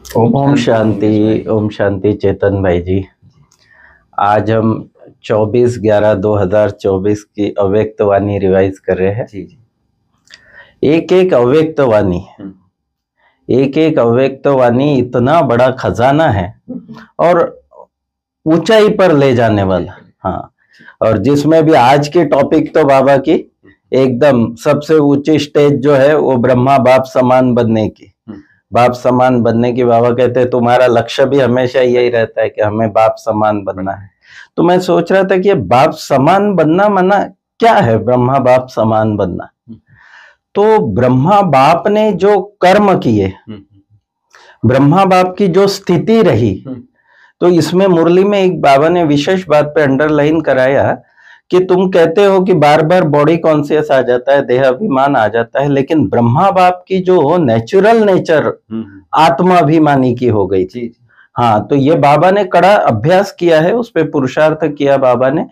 ओम शांति। ओम शांति चेतन भाई जी। आज हम 24/11/2024 की अव्यक्त वाणी रिवाइज कर रहे हैं। जी जी। एक एक अव्यक्त वाणी, एक एक अव्यक्त वाणी इतना बड़ा खजाना है और ऊंचाई पर ले जाने वाला। हाँ, और जिसमें भी आज की टॉपिक तो बाबा की एकदम सबसे ऊंची स्टेज जो है वो ब्रह्मा बाप समान बनने की। बाप समान बनने की बाबा कहते हैं तुम्हारा लक्ष्य भी हमेशा यही रहता है कि हमें बाप समान बनना है। तो मैं सोच रहा था कि बाप समान बनना माना क्या है, ब्रह्मा बाप समान बनना। तो ब्रह्मा बाप ने जो कर्म किए, ब्रह्मा बाप की जो स्थिति रही, तो इसमें मुरली में एक बाबा ने विशेष बात पे अंडरलाइन कराया कि तुम कहते हो कि बार बार बॉडी कॉन्शियस आ जाता है, देह अभिमान आ जाता है, लेकिन ब्रह्मा बाप की जो नेचुरल नेचर आत्माभिमानी की हो गई थी। हाँ, तो ये बाबा ने कड़ा अभ्यास किया है, उस पे पुरुषार्थ किया बाबा ने।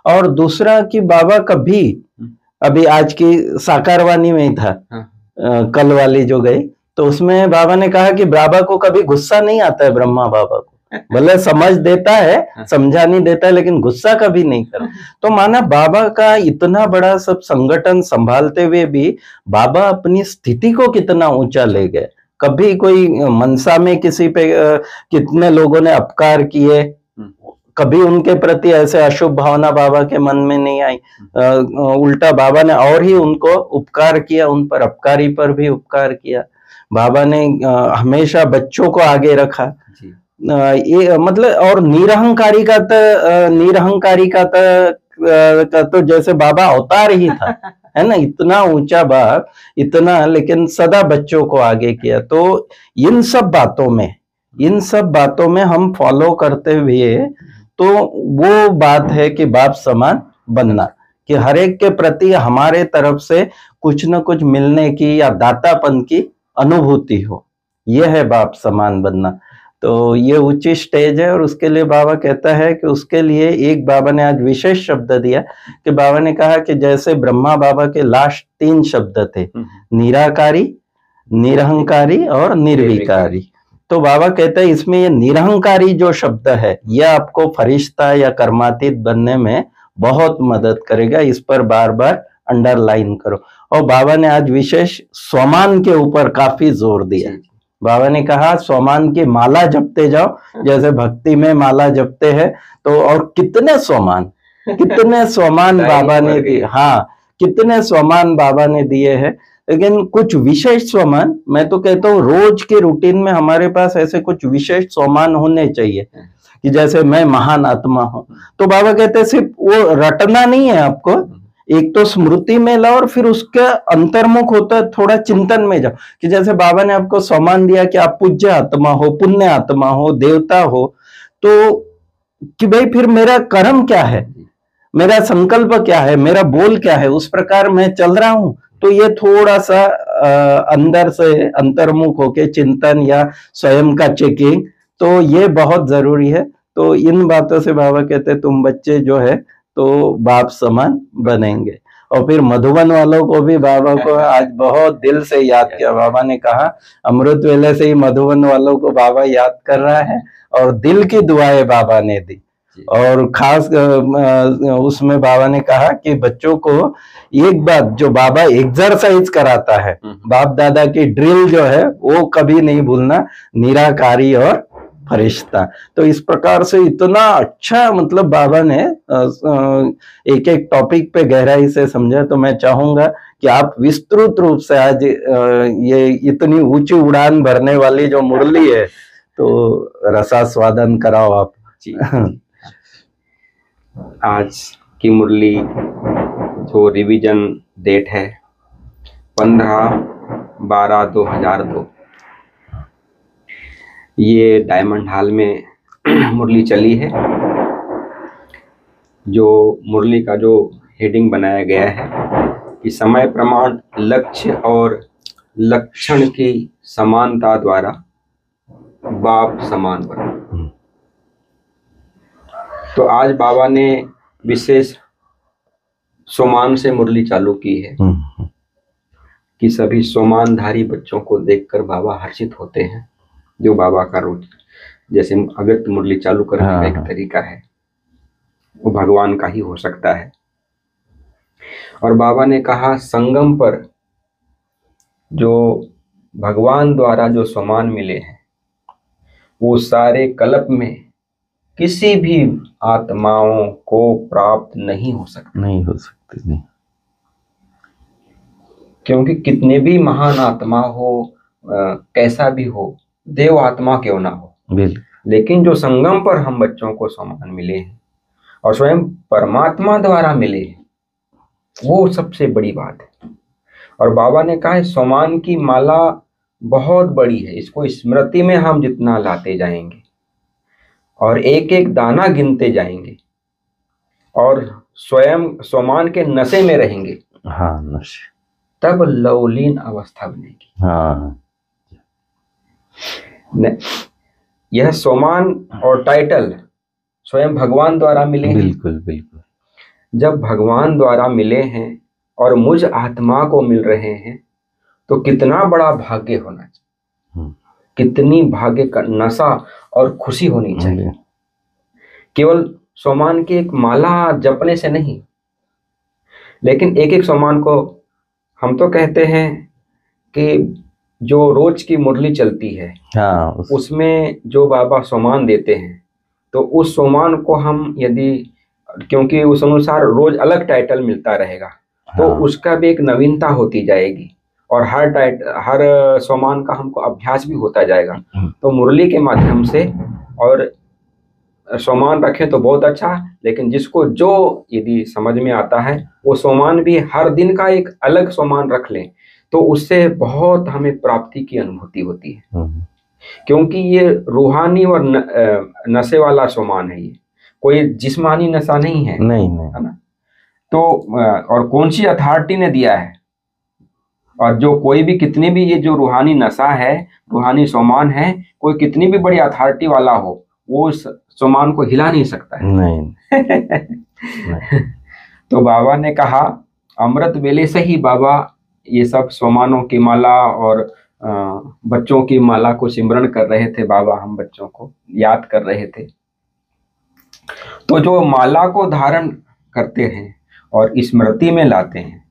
और दूसरा कि बाबा कभी, अभी आज की साकारवाणी में ही था, कल वाली जो गई, तो उसमें बाबा ने कहा कि बाबा को कभी गुस्सा नहीं आता है, ब्रह्मा बाबा को भले समझ देता है, समझा नहीं देता है, लेकिन गुस्सा कभी नहीं करता। तो माना बाबा का इतना बड़ा सब संगठन संभालते हुए भी बाबा अपनी स्थिति को कितना ऊंचा ले गए। कभी कोई मनसा में किसी पे कितने लोगों ने अपकार किए, कभी उनके प्रति ऐसे अशुभ भावना बाबा के मन में नहीं आई। उल्टा बाबा ने और ही उनको उपकार किया, उन पर अपकारी पर भी उपकार किया। बाबा ने हमेशा बच्चों को आगे रखा। ये मतलब, और निरहंकारी का तो जैसे बाबा अवतार ही था, है ना, इतना ऊंचा बाप, इतना, लेकिन सदा बच्चों को आगे किया। तो इन सब बातों में हम फॉलो करते हुए, तो वो बात है कि बाप समान बनना, कि हर एक के प्रति हमारे तरफ से कुछ न कुछ मिलने की या दातापन की अनुभूति हो, यह है बाप समान बनना। तो ये ऊंची स्टेज है, और उसके लिए बाबा कहता है कि उसके लिए एक बाबा ने आज विशेष शब्द दिया कि बाबा ने कहा कि जैसे ब्रह्मा बाबा के लास्ट 3 शब्द थे, निराकारी, निरहंकारी और निर्विकारी। तो बाबा कहते हैं इसमें ये निरहंकारी जो शब्द है, यह आपको फरिश्ता या कर्मातीत बनने में बहुत मदद करेगा। इस पर बार बार अंडरलाइन करो। और बाबा ने आज विशेष स्वमान के ऊपर काफी जोर दिया। बाबा ने कहा स्वमान की माला जपते जाओ, जैसे भक्ति में माला जपते हैं, तो और कितने स्वमान बाबा ने दिए। हाँ, कितने स्वमान बाबा ने दिए हैं, लेकिन कुछ विशेष स्वमान, मैं तो कहता हूँ रोज के रूटीन में हमारे पास ऐसे कुछ विशेष स्वमान होने चाहिए, कि जैसे मैं महान आत्मा हूँ। तो बाबा कहते हैं सिर्फ वो रटना नहीं है आपको, एक तो स्मृति में लाओ और फिर उसके अंतर्मुख होता है, थोड़ा चिंतन में जाओ। कि जैसे बाबा ने आपको सम्मान दिया कि आप पूज्य आत्मा हो, पुण्य आत्मा हो, देवता हो, तो कि भाई फिर मेरा कर्म क्या है, मेरा संकल्प क्या है, मेरा बोल क्या है, उस प्रकार मैं चल रहा हूं। तो ये थोड़ा सा अंदर से अंतर्मुख होके चिंतन या स्वयं का चेकिंग, तो ये बहुत जरूरी है। तो इन बातों से बाबा कहते हैं तुम बच्चे जो है तो बाप समान बनेंगे। और फिर मधुबन वालों को भी बाबा को आज बहुत दिल से याद किया। बाबा ने कहा अमृत वेले से ही मधुबन वालों को बाबा याद कर रहा है, और दिल की दुआएं बाबा ने दी। और खास उसमें बाबा ने कहा कि बच्चों को एक बात जो बाबा एक्सरसाइज कराता है, बाप दादा की ड्रिल जो है वो कभी नहीं भूलना, निराकारी और फरिश्ता। तो इस प्रकार से इतना अच्छा, मतलब बाबा ने एक एक टॉपिक पे गहराई से समझा। तो मैं चाहूंगा कि आप विस्तृत रूप से आज ये इतनी ऊंची उड़ान भरने वाली जो मुरली है, तो रसास्वादन कराओ आप जी। आज की मुरली जो रिवीजन डेट है 15/12/2002, ये डायमंड हॉल में मुरली चली है। जो मुरली का जो हेडिंग बनाया गया है कि समय प्रमाण लक्ष्य और लक्षण की समानता द्वारा बाप समान बना। तो आज बाबा ने विशेष सोमान से मुरली चालू की है कि सभी सोमानधारी बच्चों को देखकर बाबा हर्षित होते हैं। जो बाबा का रोज जैसे अव्यक्त मुरली चालू करने का एक तरीका है, वो भगवान का ही हो सकता है। और बाबा ने कहा संगम पर जो भगवान द्वारा जो सामान मिले हैं वो सारे कल्प में किसी भी आत्माओं को प्राप्त नहीं हो सकते, नहीं। क्योंकि कितने भी महान आत्मा हो, कैसा भी हो, देव आत्मा क्यों ना हो, लेकिन जो संगम पर हम बच्चों को सामान मिले हैं और स्वयं परमात्मा द्वारा मिले हैं, वो सबसे बड़ी बात है। और बाबा ने कहा सामान की माला बहुत बड़ी है, इसको स्मृति में हम जितना लाते जाएंगे और एक एक दाना गिनते जाएंगे और स्वयं सामान के नशे में रहेंगे, हाँ नशे, तब लवलीन अवस्था बनेगी। हाँ यह सामान और टाइटल स्वयं भगवान द्वारा मिले हैं। बिल्कुल बिल्कुल। जब भगवान द्वारा मिले हैं और मुझ आत्मा को मिल रहे हैं तो कितना बड़ा भाग्य होना चाहिए, कितनी भाग्य का नशा और खुशी होनी चाहिए। केवल सामान की एक माला जपने से नहीं, लेकिन एक एक सामान को हम तो कहते हैं कि जो रोज की मुरली चलती है, हाँ, उसमें जो बाबा सामान देते हैं तो उस सामान को हम यदि, क्योंकि उस अनुसार रोज अलग टाइटल मिलता रहेगा, हाँ, तो उसका भी एक नवीनता होती जाएगी और हर सामान का हमको अभ्यास भी होता जाएगा। तो मुरली के माध्यम से और सामान रखें तो बहुत अच्छा, लेकिन जिसको जो यदि समझ में आता है वो सामान भी हर दिन का एक अलग सामान रख लें तो उससे बहुत हमें प्राप्ति की अनुभूति होती है। क्योंकि ये रूहानी और नशे वाला सामान है, ये कोई जिस्मानी नशा नहीं है, नहीं है ना। तो और कौन सी अथॉरिटी ने दिया है, और जो कोई भी कितनी भी ये जो रूहानी नशा है, रूहानी सामान है, कोई कितनी भी बड़ी अथॉरिटी वाला हो वो सामान को हिला नहीं सकता है। नहीं। तो बाबा ने कहा अमृत वेले से ही बाबा ये सब सामानों की माला और बच्चों की माला को सिमरण कर रहे थे। बाबा हम बच्चों को याद कर रहे थे। तो जो माला को धारण करते हैं और स्मृति में लाते हैं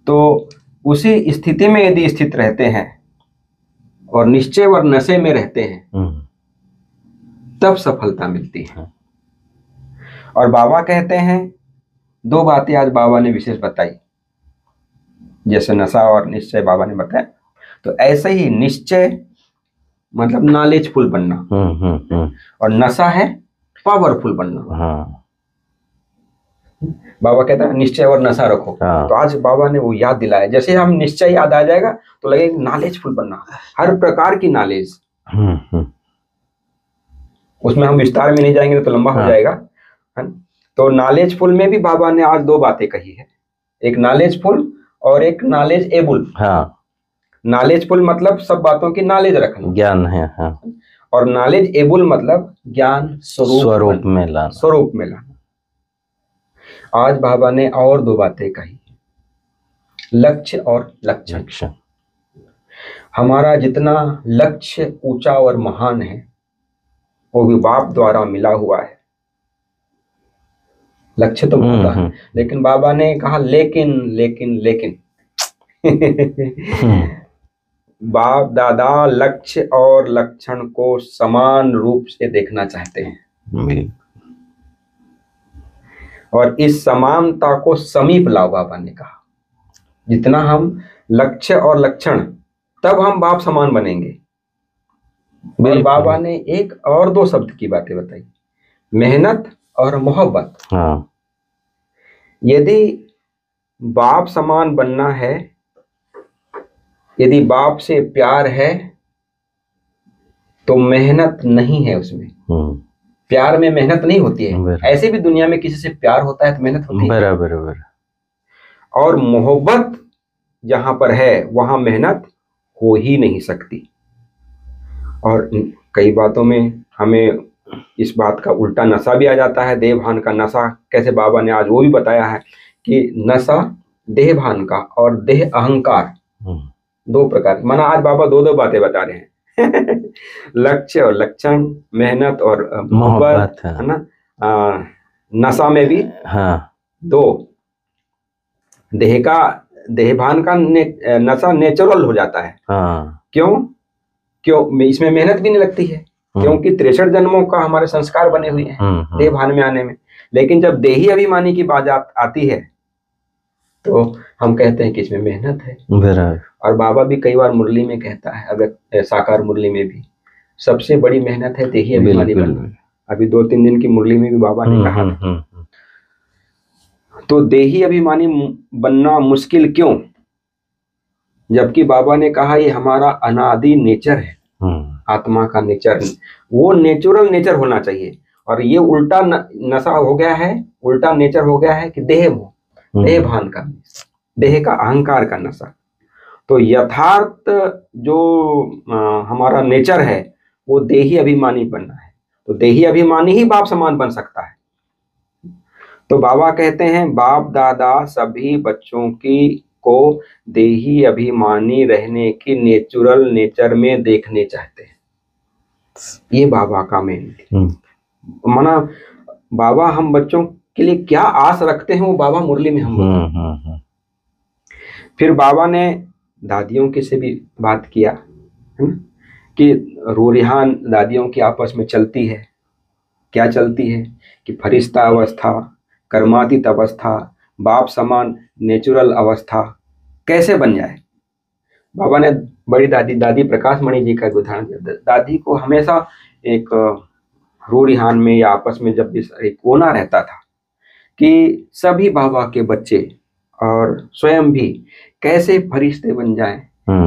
तो उसी स्थिति में यदि स्थित रहते हैं और निश्चय और नशे में रहते हैं तब सफलता मिलती है। और बाबा कहते हैं दो बातें आज बाबा ने विशेष बताई, जैसे नशा और निश्चय बाबा ने बताया, तो ऐसे ही निश्चय मतलब नॉलेजफुल बनना और नशा है पावरफुल बनना। हाँ। बाबा कहते हैं निश्चय और नशा रखो। हाँ। तो आज बाबा ने वो याद दिलाया, जैसे हम निश्चय याद आ जाएगा तो लगेगा नॉलेजफुल बनना, हर प्रकार की नॉलेज। उसमें हम विस्तार में नहीं जाएंगे तो लंबा हो जाएगा, है। तो नॉलेजफुल में भी बाबा ने आज दो बातें कही है, एक नॉलेजफुल और एक नॉलेज एबुल। हाँ। नॉलेजफुल मतलब सब बातों की नॉलेज रखना, ज्ञान है। हाँ। और नॉलेज एबुल मतलब ज्ञान स्वरूप में लाना। आज बाबा ने और दो बातें कही, लक्ष्य और लक्षण। हमारा जितना लक्ष्य ऊंचा और महान है वो भी बाप द्वारा मिला हुआ है। लक्ष्य तो होता है, लेकिन बाबा ने कहा लेकिन बाप दादा लक्ष्य और लक्षण को समान रूप से देखना चाहते हैं और इस समानता को समीप लाओ। बाबा ने कहा जितना हम लक्ष्य और लक्षण, तब हम बाप समान बनेंगे। और बाबा ने एक और दो शब्द की बातें बताई, मेहनत और मोहब्बत। हाँ। यदि बाप समान बनना है, यदि बाप से प्यार है तो मेहनत नहीं है उसमें। प्यार में मेहनत नहीं होती है। ऐसे भी दुनिया में किसी से प्यार होता है तो मेहनत होती है। बराबर। और मोहब्बत जहां पर है वहां मेहनत हो ही नहीं सकती। और कई बातों में हमें इस बात का उल्टा नशा भी आ जाता है, देहभान का नशा। कैसे बाबा ने आज वो भी बताया है कि नशा देहभान का और देह अहंकार दो प्रकार। माना आज बाबा दो बातें बता रहे हैं, लक्ष्य और लक्षण, मेहनत और मोहब्बत, है ना, नशा में भी हाँ, दो, देहभान का नशा नेचुरल हो जाता है। हाँ, क्यों इसमें मेहनत भी नहीं लगती है, क्योंकि 63 जन्मों का हमारे संस्कार बने हुए हैं देहभान में आने में। लेकिन जब देही अभिमानी की बात आती है तो हम कहते हैं कि इसमें मेहनत है। और बाबा भी कई बार मुरली में कहता है, अगर साकार मुरली में भी, सबसे बड़ी मेहनत है देही अभिमानी बनना। अभी 2-3 दिन की मुरली में भी बाबा ने कहा था। तो देही अभिमानी बनना मुश्किल क्यों, जबकि बाबा ने कहा ये हमारा अनादि नेचर है, आत्मा का नेचर, वो नेचुरल नेचर होना चाहिए। और ये उल्टा नशा हो गया है, उल्टा नेचर हो गया है कि देह भान का, देह का अहंकार का नशा। तो यथार्थ जो हमारा नेचर है वो देही अभिमानी बनना है। तो देही अभिमानी ही बाप समान बन सकता है। तो बाबा कहते हैं बाप दादा सभी बच्चों को देही अभिमानी रहने की नेचुरल नेचर में देखने चाहते हैं। ये बाबा का मेन माना। बाबा हम बच्चों के लिए क्या आस रखते हैं वो बाबा मुरली में हम फिर बाबा ने दादियों के से भी बात किया, है ना, कि रूरिहान दादियों की आपस में चलती है। क्या चलती है कि फरिश्ता अवस्था, कर्मातीत अवस्था, बाप समान नेचुरल अवस्था कैसे बन जाए। बाबा ने बड़ी दादी प्रकाश मणि जी का उदाहरण दिया। दादी को हमेशा एक रूरिहान में या आपस में जब भी एक कोना रहता था कि सभी बाबा के बच्चे और स्वयं भी कैसे फरिश्ते बन जाएं,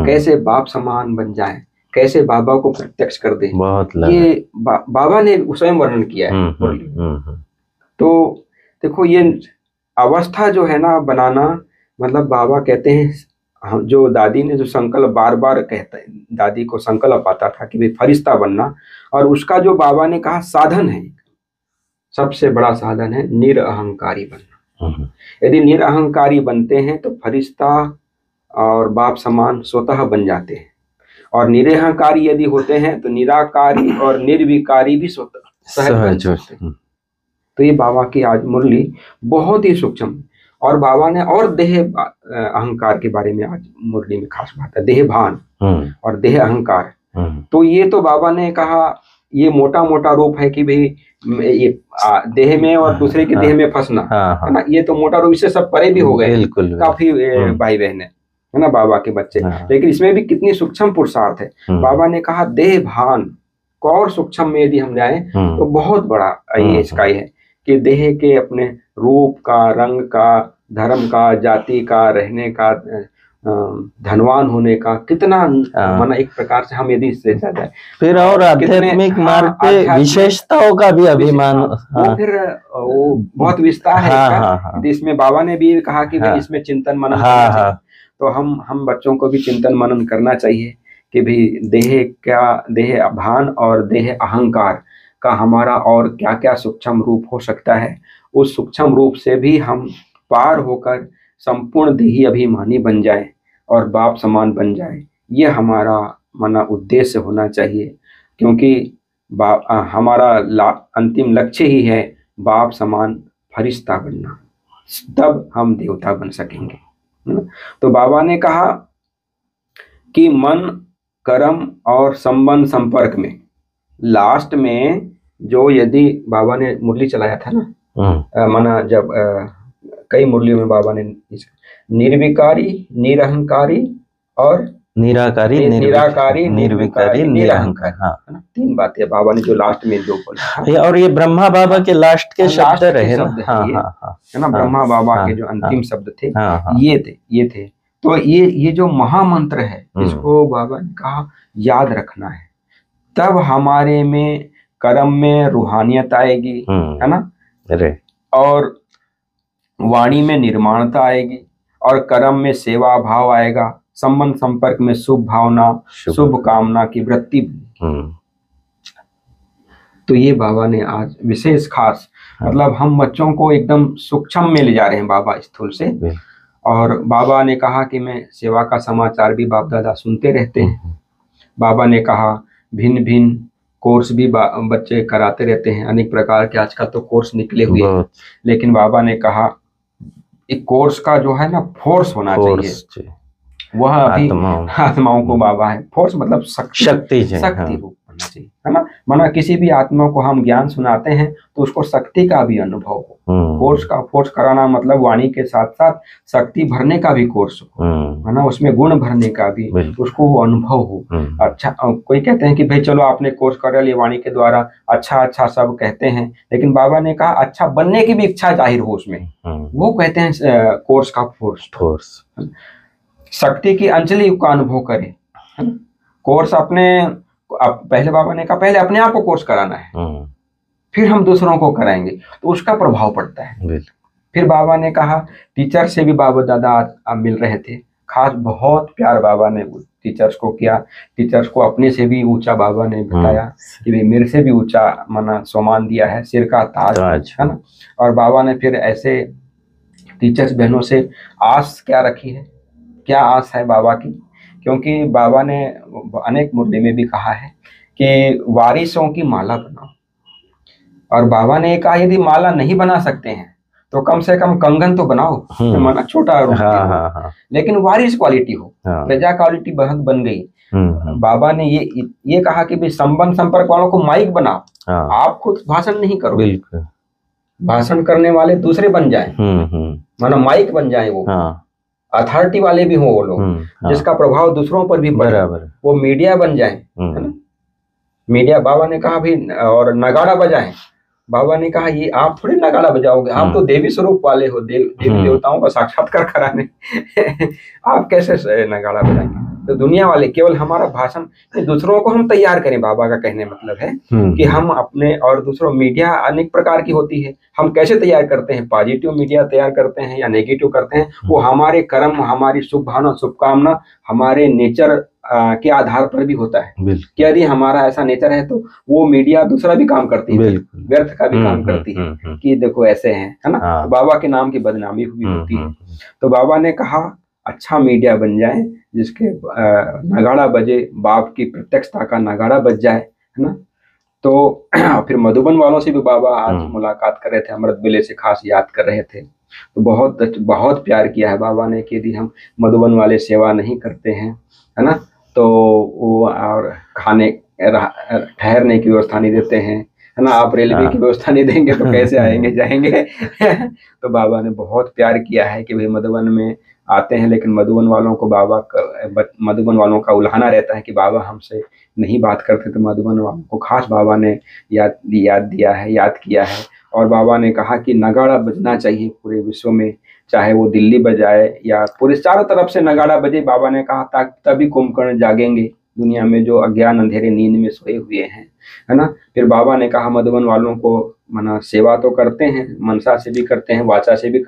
कैसे बाप समान बन जाएं, कैसे बाबा को प्रत्यक्ष कर दें। बहुत ये बाबा ने स्वयं वर्णन किया है। तो देखो ये अवस्था जो है ना बनाना, मतलब बाबा कहते हैं जो दादी ने जो संकल्प बार बार कहता है, दादी को संकल्प आता था कि भाई फरिश्ता बनना, और उसका जो बाबा ने कहा साधन है, सबसे बड़ा साधन है निरअहंकारी बनना। यदि निरअहंकारी बनते हैं तो फरिश्ता और बाप समान स्वतः बन जाते हैं। और निरअहंकारी यदि होते हैं तो निराकारी और निर्विकारी भी स्वतः सहज होते हैं। तो ये बाबा की आज मुरली बहुत ही सूक्ष्म। और बाबा ने और देह अहंकार के बारे में आज मुरली में खास बात है, देह भान और देह अहंकार। तो ये तो बाबा ने कहा ये मोटा मोटा रूप है कि भाई ये देह में और दूसरे के देह में फंसना, है ना, ये तो मोटा रूप, इससे सब परे भी हो गए काफी भाई बहन है ना बाबा के बच्चे। लेकिन इसमें भी कितनी सूक्ष्म पुरुषार्थ है। बाबा ने कहा देह भान को और सूक्ष्म में यदि हम जाए तो बहुत बड़ा ये इसका है कि देह के अपने रूप का, रंग का, धर्म का, जाति का, रहने का, धनवान होने का कितना माना एक प्रकार से हम यदि इससे ज्यादा फिर और आध्यात्मिक मार्ग पे विशेषताओं का भी अभिमान, वो फिर वो बहुत विस्तार है। इसमें बाबा ने भी कहा कि भाई इसमें चिंतन मनन करना चाहिए। तो हम बच्चों को भी चिंतन मनन करना चाहिए कि भाई देह भान और देह अहंकार का हमारा और क्या क्या सूक्ष्म रूप हो सकता है। उस सूक्ष्म रूप से भी हम पार होकर संपूर्ण देही अभिमानी बन जाए और बाप समान बन जाए। ये हमारा माना उद्देश्य होना चाहिए, क्योंकि हमारा अंतिम लक्ष्य ही है बाप समान फरिश्ता बनना, तब हम देवता बन सकेंगे। तो बाबा ने कहा कि मन, कर्म और संबंध संपर्क में लास्ट में जो यदि बाबा ने मुरली चलाया था ना, माना जब कई मुरलियों में बाबा ने निर्विकारी, निरहंकारी और निराकारी, निर्विकारी, निरहंकारी, है ना, 3 बातें बाबा ने जो लास्ट में जो बोला। और ये ब्रह्मा बाबा के लास्ट के शब्द रहे ना, है ना, ब्रह्मा बाबा के जो अंतिम शब्द थे ये थे। तो ये जो महामंत्र है इसको बाबा ने कहा याद रखना है, तब हमारे में कर्म में रूहानियत आएगी, है ना, और वाणी में निर्माणता आएगी, और कर्म में सेवा भाव आएगा, संबंध संपर्क में शुभ भावना, शुभ कामना की वृत्ति। तो ये बाबा ने आज विशेष खास, मतलब हम बच्चों को एकदम सूक्ष्म में ले जा रहे हैं बाबा स्थूल से। और बाबा ने कहा कि मैं सेवा का समाचार भी बाप दादा सुनते रहते हैं, बाबा ने कहा भिन्न भिन्न कोर्स भी बच्चे कराते रहते हैं, अनेक प्रकार के आजकल तो कोर्स निकले हुए हैं, लेकिन बाबा ने कहा एक कोर्स का जो है ना फोर्स होना चाहिए, वह अभी आत्माओं को बाबा है फोर्स मतलब शक्ति रूप होना चाहिए, है ना। माना किसी भी आत्मा को हम ज्ञान सुनाते हैं तो उसको शक्ति का भी अनुभव हो। फोर्स कराना मतलब वाणी के साथ साथ शक्ति भरने का भी कोर्स हो, है ना, उसमें गुण भरने का भी उसको वो अनुभव हो। अच्छा, कोई कहते हैं कि भाई चलो आपने कोर्स कर लिया वाणी के द्वारा, अच्छा सब कहते हैं, लेकिन बाबा ने कहा अच्छा बनने की भी इच्छा जाहिर हो उसमें, वो कहते हैं कोर्स का फोर्स। शक्ति की अंजलि का अनुभव करे, कोर्स पहले बाबा ने कहा पहले अपने आप को कोर्स कराना है, फिर हम दूसरों को कराएंगे तो उसका प्रभाव पड़ता है। फिर बाबा ने कहा टीचर से भी बाबा दादा मिल रहे थे, खास बहुत प्यार बाबा ने टीचर्स को किया, टीचर्स को अपने से भी ऊंचा बाबा ने बताया कि भाई मेरे से भी ऊंचा माना सम्मान दिया है, सिर का ताज, है ना। और बाबा ने फिर ऐसे टीचर्स बहनों से आस क्या रखी है, क्या आस है बाबा की, क्योंकि बाबा ने अनेक मुद्दे में भी कहा है कि वारिसों की माला बनाओ, और बाबा ने कहा यदि माला नहीं बना सकते हैं तो कम से कम कंगन तो बनाओ, माना छोटा लेकिन वारिस क्वालिटी हो, प्रजा क्वालिटी बहुत बन गई। बाबा ने ये कहा कि भाई संबंध संपर्क वालों को माइक बनाओ, आप खुद भाषण नहीं करो, भाषण करने वाले दूसरे बन जाए, माना माइक बन जाए, वो अथॉरिटी वाले भी हो वो लोग, जिसका प्रभाव दूसरों पर भी पड़े, वो मीडिया बन जाए, है ना। मीडिया बाबा ने कहा भी, और नगाड़ा बजाएं, बाबा ने कहा ये आप थोड़ी नगाड़ा बजाओगे, आप तो देवी स्वरूप वाले हो, देवी देवताओं का साक्षात्कार कराने आप कैसे नगाड़ा बजाएंगे। तो दुनिया वाले केवल हमारा भाषण, दूसरों को हम तैयार करें, बाबा का कहने मतलब है कि हम अपने और दूसरों, मीडिया अनेक प्रकार की होती है, हम कैसे तैयार करते हैं, पॉजिटिव मीडिया तैयार करते हैं या नेगेटिव करते हैं, वो हमारे कर्म, हमारी शुभ भावना, शुभकामना, हमारे नेचर के आधार पर भी होता है कि यदि हमारा ऐसा नेचर है तो वो मीडिया दूसरा भी काम करती है, व्यर्थ का भी काम करती है कि देखो ऐसे हैं, है ना। तो बाबा के नाम की बदनामी भी होती है। तो बाबा ने कहा अच्छा मीडिया बन जाए जिसके नगाड़ा बजे, बाप की प्रत्यक्षता का नगाड़ा बज जाए, है ना। तो फिर मधुबन वालों से भी बाबा आज मुलाकात कर रहे थे, अमृत बेले से खास याद कर रहे थे, तो बहुत प्यार किया है बाबा ने कि यदि हम मधुबन वाले सेवा नहीं करते हैं, है ना, तो वो और खाने ठहरने की व्यवस्था नहीं देते हैं, है ना, आप रेलवे की व्यवस्था नहीं देंगे तो कैसे आएंगे जाएंगे तो बाबा ने बहुत प्यार किया है कि भाई मधुबन में आते हैं, लेकिन मधुबन वालों को मधुबन वालों का उल्हाना रहता है कि बाबा हमसे नहीं बात करते, तो मधुबन वालों को खास बाबा ने याद किया है। और बाबा ने कहा कि नगाड़ा बजना चाहिए पूरे विश्व में, चाहे वो दिल्ली बजाए या पूरे चारों तरफ से नगाड़ा बजे। बाबा ने कहा तभी कुंभकर्ण जागेंगे दुनिया में जो अज्ञान अंधेरे नींद में सोए हुए हैं, है ना। फिर बाबा ने कहा मधुबन वालों को मना सेवा तो करते हैं, मनसा से भी करते हैं, वाचा से भी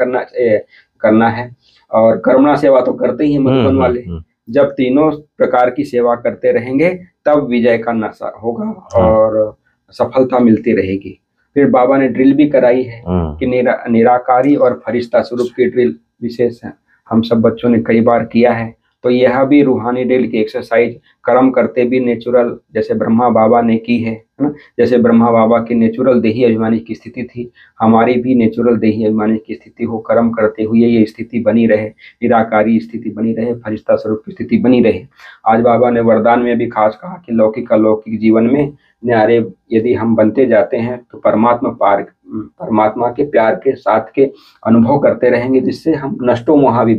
करना है, और करुणा सेवा तो करते ही हैं मधुबन वाले। जब तीनों प्रकार की सेवा करते रहेंगे तब विजय का नशा होगा और सफलता मिलती रहेगी। फिर बाबा ने ड्रिल भी कराई है कि निराकारी और फरिश्ता स्वरूप की ड्रिल विशेष है, हम सब बच्चों ने कई बार किया है। तो यह भी रूहानी ड्रिल की एक्सरसाइज, कर्म करते भी नेचुरल, जैसे ब्रह्मा बाबा ने की है ना, जैसे ब्रह्मा बाबा की नेचुरल देही अभिमानी की स्थिति थी, हमारी भी नेचुरल देही अभिमानी की स्थिति हो, कर्म करते हुए ये स्थिति बनी रहे, निराकारी स्थिति बनी रहे, फरिश्ता स्वरूप की स्थिति बनी रहे। आज बाबा ने वरदान में भी खास कहा कि लौकिक अलौकिक जीवन में न्यारे यदि हम बनते जाते हैं तो परमात्मा के प्यार के साथ के अनुभव करते रहेंगे, जिससे हम नष्टो मोहा भी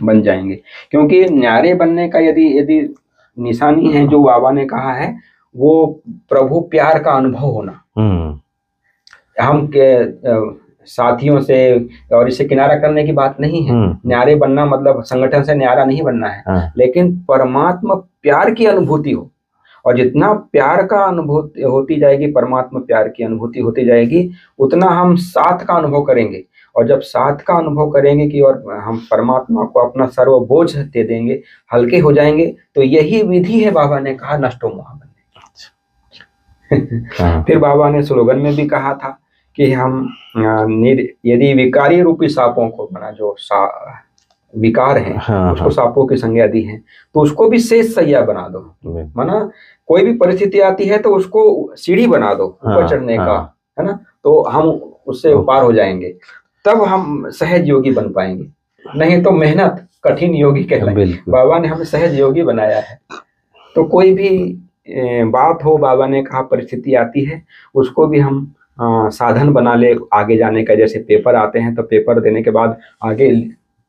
बन जाएंगे। क्योंकि न्यारे बनने का यदि निशानी है जो बाबा ने कहा है, वो प्रभु प्यार का अनुभव होना। हम के साथियों से और इसे किनारा करने की बात नहीं है, न्यारे बनना मतलब संगठन से न्यारा नहीं बनना है, लेकिन परमात्मा प्यार की अनुभूति हो। और जितना प्यार का अनुभूति होती जाएगी, परमात्मा प्यार की अनुभूति होती जाएगी, उतना हम साथ का अनुभव करेंगे। और जब साथ का अनुभव करेंगे कि और हम परमात्मा को अपना सर्व बोझ दे देंगे, हल्के हो जाएंगे, तो यही विधि है बाबा ने कहा नष्टो मोहा बनने। फिर बाबा ने स्लोगन में भी कहा था कि हम यदि विकारी रूपी सांपों को बना जो विकार है, हाँ, उसको हाँ, सांपों की संज्ञा दी है, तो उसको भी शेष सैया बना दो। माना कोई भी परिस्थिति आती है तो उसको सीढ़ी बना दो ऊपर हाँ, चढ़ने का, हाँ, है ना, तो हम उससे पार हो जाएंगे, तब हम सहज योगी बन पाएंगे। नहीं तो मेहनत कठिन योगी कहलाए। बिल्कुल, बाबा ने हमें सहज योगी बनाया है। तो कोई भी बात हो, बाबा ने कहा परिस्थिति आती है, उसको भी हम साधन बना ले आगे जाने का। जैसे पेपर आते हैं तो पेपर देने के बाद आगे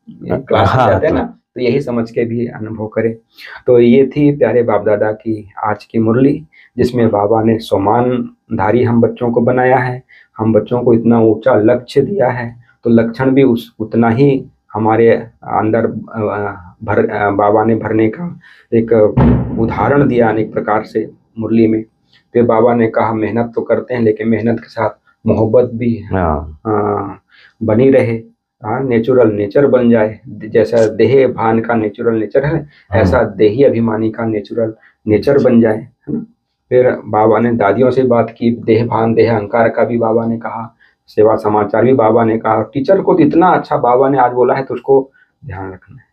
क्लास में हाँ, जाते हैं ना, तो यही समझ के भी अनुभव करें। तो ये थी प्यारे बाप दादा की आज की मुरली, जिसमें बाबा ने सोमानधारी हम बच्चों को बनाया है, हम बच्चों को इतना ऊंचा लक्ष्य दिया है, तो लक्षण भी उतना ही हमारे अंदर बाबा ने भरने का एक उदाहरण दिया अनेक प्रकार से मुरली में। फिर बाबा ने कहा मेहनत तो करते हैं, लेकिन मेहनत के साथ मोहब्बत भी बनी रहे, नेचुरल नेचर बन जाए। जैसा देह भान का नेचुरल नेचर है, ऐसा देही अभिमानी का नेचुरल नेचर बन जाए, है ना। फिर बाबा ने दादियों से बात की, देह भान देह अहंकार का भी बाबा ने कहा, सेवा समाचार भी बाबा ने कहा। टीचर को तो इतना अच्छा बाबा ने आज बोला है, तो उसको ध्यान रखना है।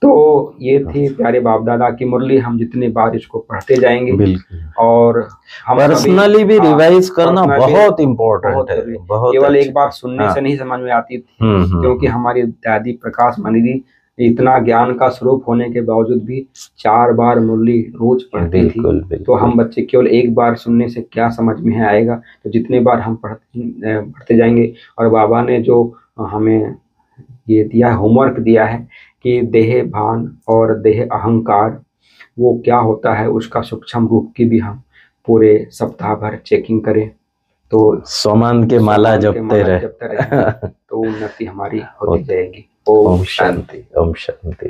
तो ये थी प्यारे बाप दादा की मुरली। हम जितनी बार इसको पढ़ते जाएंगे, बिल्कुल, और हम पर्सनली भी रिवाइज करना बहुत इम्पोर्टेंट है। केवल एक बार सुनने से नहीं समझ में आती थी, क्योंकि हमारी दादी प्रकाश मणि जी इतना ज्ञान का स्वरूप होने के बावजूद भी 4 बार मुरली रोज पढ़ती थी। तो हम बच्चे केवल एक बार सुनने से क्या समझ में आएगा, तो जितने बार हम पढ़ते जाएंगे। और बाबा ने जो हमें ये दिया, होमवर्क दिया है कि देह भान और देह अहंकार वो क्या होता है, उसका सूक्ष्म रूप की भी हम पूरे सप्ताह भर चेकिंग करें, तो सोमान के माला जपते रहे तो उन्नति हमारी होती जाएगी। ओम शांति। ओम शांति।